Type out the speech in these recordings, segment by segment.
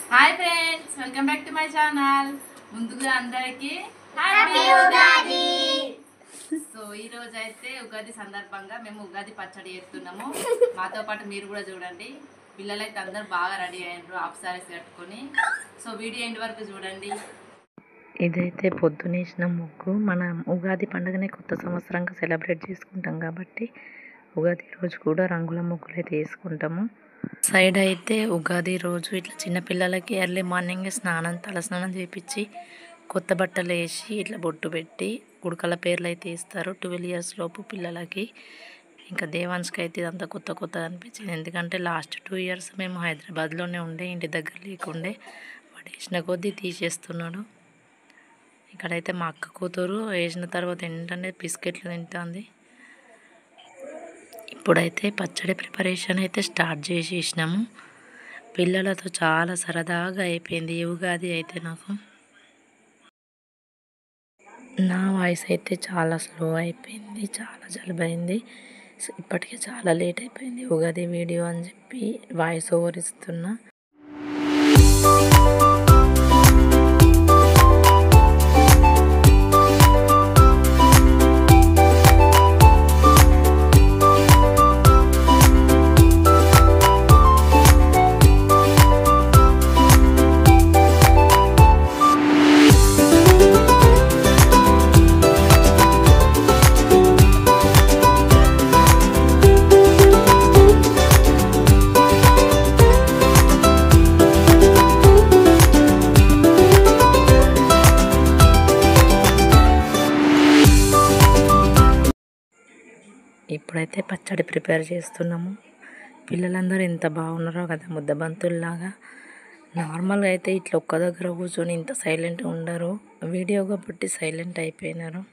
Hi friends, welcome back to my channel. ముందుగా అందరికి happy Ugadi. So ఈ రోజు అయితే ఉగాది సందర్భంగా మేము ఉగాది పచ్చడి చేస్తున్నాము. మాతో పాటు మీరు కూడా చూడండి. పిల్లలైతే అందరు బాగా రెడీ అయ్యారు హాఫ్ సారీస్ కట్టుకొని. సో వీడియో ఎండ్ వరకు చూడండి. ఇదైతే పొద్దునేసిన ముగ్గు. మనం ఉగాది పండుగనే కొత్త సంవత్సరంగా సెలబ్రేట్ చేసుకుంటాం కాబట్టి ఉగాది రోజు కూడా రంగుల ముగ్గులు అయితే వేసుకుంటాము. సైడ్ అయితే ఉగాది రోజు ఇట్లా చిన్నపిల్లలకి ఎర్లీ మార్నింగ్ తలస్నానం చేయించి కొత్త బట్టలు వేసి ఇట్లా బొట్టు పెట్టి ఉడకల పేర్లు అయితే ఇస్తారు 12 years లోపు పిల్లలకి. ఇంకా దేవాన్స్కి అయితే ఇదంతా కొత్త అనిపించింది. ఎందుకంటే లాస్ట్ 2 years మేము హైదరాబాద్లోనే ఉండే, ఇంటి దగ్గర లేకుండే. వాడు వేసిన కొద్దీ తీసేస్తున్నాడు. ఇక్కడైతే మా అక్క కూతురు వేసిన తర్వాత ఏంటంటే బిస్కెట్లు తింటుంది. ఇప్పుడైతే పచ్చడి ప్రిపరేషన్ అయితే స్టార్ట్ చేసేసినాము. పిల్లలతో చాలా సరదాగా అయిపోయింది ఈ ఉగాది అయితే. నా వాయిస్ అయితే చాలా స్లో అయిపోయింది, చాలా జలుబైంది. ఇప్పటికే చాలా లేట్ అయిపోయింది ఉగాది వీడియో అని చెప్పి వాయిస్ ఓవర్ ఇస్తున్నా. ఇప్పుడైతే పచ్చడి ప్రిపేర్ చేస్తున్నాము. పిల్లలందరూ ఎంత బాగున్నారో కదా, ముద్దబంతుల్లాగా. నార్మల్గా అయితే ఇట్లా ఒక్క దగ్గర కూర్చొని ఇంత సైలెంట్గా ఉండరు. వీడియో కాబట్టి సైలెంట్ అయిపోయినారు.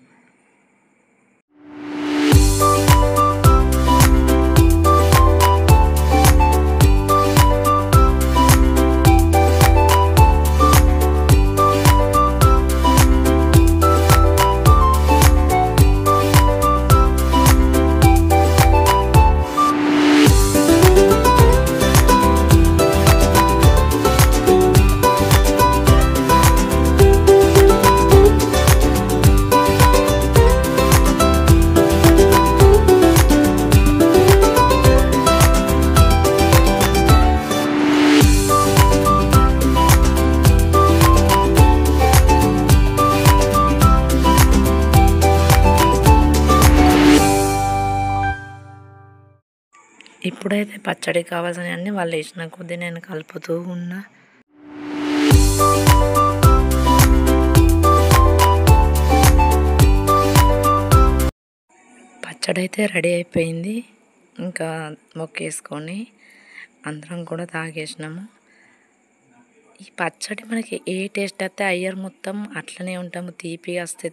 ఇప్పుడైతే పచ్చడి కావాల్సిన అన్ని వాళ్ళు వేసిన కొద్దీ నేను కలుపుతూ ఉన్నా. పచ్చడి అయితే రెడీ అయిపోయింది. ఇంకా మొక్కేసుకొని అందరం కూడా తాగేసినాము. ఈ పచ్చడి మనకి ఏ టేస్ట్ అయితే ఇయర్ మొత్తం అట్లనే ఉంటాము. తీపి వస్తే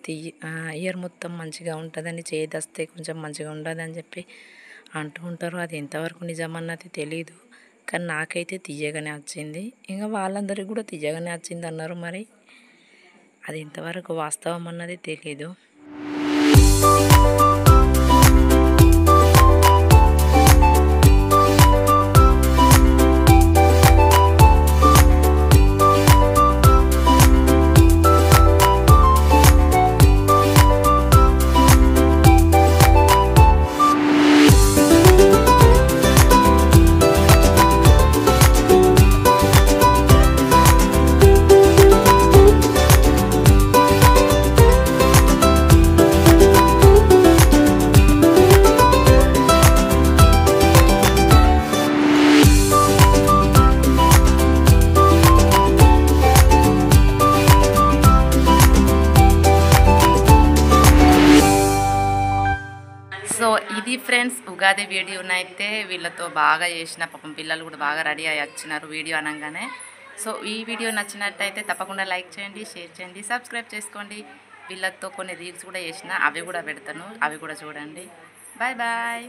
ఇయర్ మొత్తం మంచిగా ఉంటుందని, చేదు వస్తే కొంచెం మంచిగా ఉండదని చెప్పి అంటూ ఉంటారు. అది ఎంతవరకు నిజమన్నది తెలీదు, కానీ నాకైతే తీయగానే వచ్చింది. ఇంకా వాళ్ళందరికీ కూడా తీయగానే వచ్చింది అన్నారు. మరి అది ఎంతవరకు వాస్తవం అన్నది తెలీదు. సో ఇది ఫ్రెండ్స్ ఉగాది వీడియోనైతే వీళ్ళతో బాగా చేసిన. పాపం పిల్లలు కూడా బాగా రెడీ అయ్యి వచ్చినారు వీడియో అనగానే. సో ఈ వీడియో నచ్చినట్టయితే తప్పకుండా లైక్ చేయండి, షేర్ చేయండి, సబ్స్క్రైబ్ చేసుకోండి. వీళ్ళతో కొన్ని రీల్స్ కూడా చేసిన, అవి కూడా పెడతాను, అవి కూడా చూడండి. Bye bye.